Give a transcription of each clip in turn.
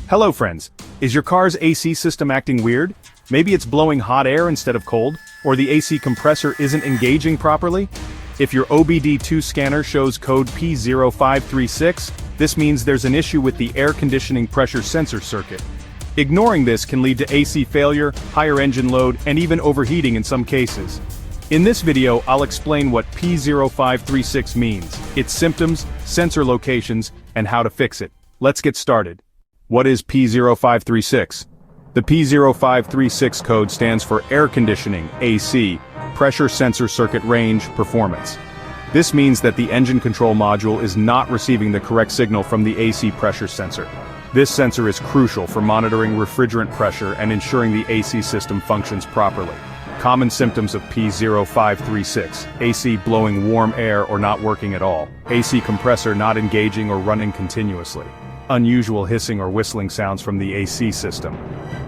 Hello friends, is your car's AC system acting weird? Maybe it's blowing hot air instead of cold, or the AC compressor isn't engaging properly? If your obd2 scanner shows code P0536, this means there's an issue with the air conditioning pressure sensor circuit. Ignoring this can lead to AC failure, higher engine load, and even overheating in some cases. In this video, I'll explain what P0536 means, its symptoms, sensor locations, and how to fix it. Let's get started. What is P0536? The P0536 code stands for Air Conditioning, AC, Pressure Sensor Circuit Range, Performance. This means that the engine control module is not receiving the correct signal from the AC pressure sensor. This sensor is crucial for monitoring refrigerant pressure and ensuring the AC system functions properly. Common symptoms of P0536: AC blowing warm air or not working at all, AC compressor not engaging or running continuously, unusual hissing or whistling sounds from the AC system,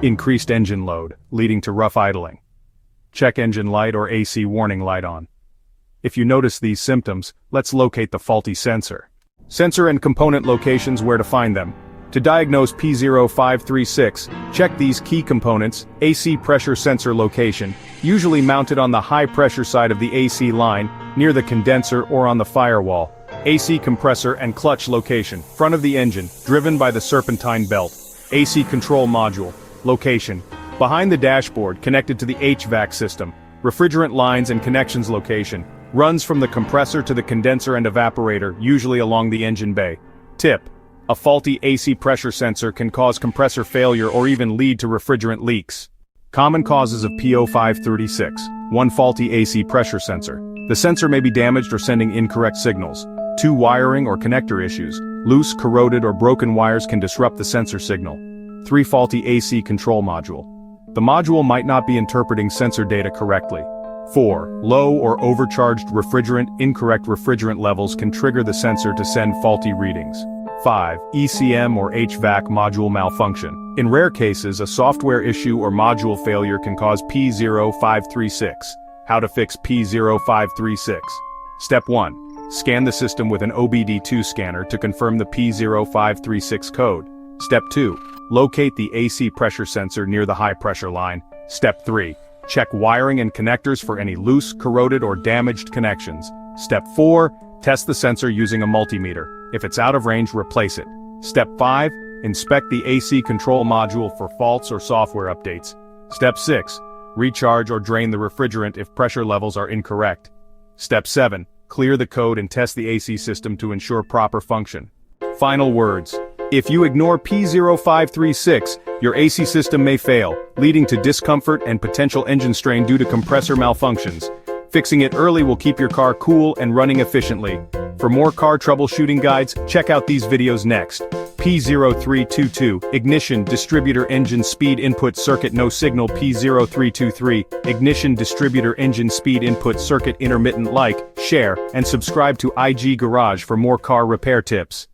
increased engine load, leading to rough idling. Check engine light or AC warning light on. If you notice these symptoms, let's locate the faulty sensor. Sensor and component locations, where to find them. To diagnose P0536, check these key components: AC pressure sensor location, usually mounted on the high pressure side of the AC line, near the condenser or on the firewall. AC compressor and clutch location, front of the engine, driven by the serpentine belt. AC control module, location, behind the dashboard, connected to the HVAC system. Refrigerant lines and connections location, runs from the compressor to the condenser and evaporator, usually along the engine bay. Tip: a faulty AC pressure sensor can cause compressor failure or even lead to refrigerant leaks. Common causes of P0536. 1. Faulty AC pressure sensor. The sensor may be damaged or sending incorrect signals. 2. Wiring or connector issues. Loose, corroded, or broken wires can disrupt the sensor signal. 3. Faulty AC control module. The module might not be interpreting sensor data correctly. 4. Low or overcharged refrigerant. Incorrect refrigerant levels can trigger the sensor to send faulty readings. 5. ECM or HVAC module malfunction. In rare cases, a software issue or module failure can cause P0536. How to fix P0536. Step 1. Scan the system with an obd2 scanner to confirm the P0536 code. Step 2. Locate the AC pressure sensor near the high pressure line. Step 3. Check wiring and connectors for any loose, corroded, or damaged connections. Step 4. Test the sensor using a multimeter. If it's out of range, replace it. Step 5. Inspect the AC control module for faults or software updates. Step 6. Recharge or drain the refrigerant if pressure levels are incorrect. Step 7. Clear the code and test the AC system to ensure proper function. Final words. If you ignore P0536, your AC system may fail, leading to discomfort and potential engine strain due to compressor malfunctions. Fixing it early will keep your car cool and running efficiently. For more car troubleshooting guides, check out these videos next. P0322, Ignition Distributor Engine Speed Input Circuit No Signal. P0323, Ignition Distributor Engine Speed Input Circuit Intermittent. Like, share, and subscribe to IG Garage for more car repair tips.